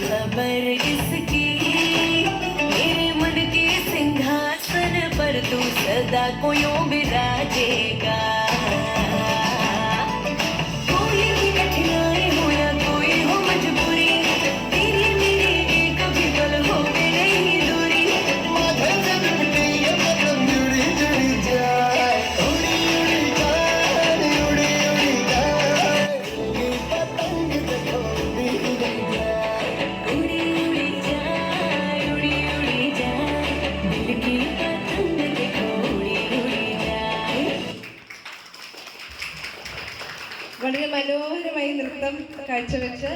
खबर इसकी मेरे मन के सिंहासन पर तू सदा कोयों बिराजेगा। कोई भी कठिनाई हो या कोई हो मजबूरी, तेरी मेरी एक भी पल हो के नहीं दूरी। माझे जगते ये पतंग जुड़ी जुड़ी जाए, उड़ी उड़ी जाए, उड़ी उड़ी जाए, ये पतंग देखो उड़ी उड़ी जाए, उड़ी उड़ी जाए, उड़ी उड़ी जाए, दिल की पतंग देखो उड़ी उड़ी जाए। വളരെ മനോഹരമായി നൃത്തം കാഴ്ചവെച്ച്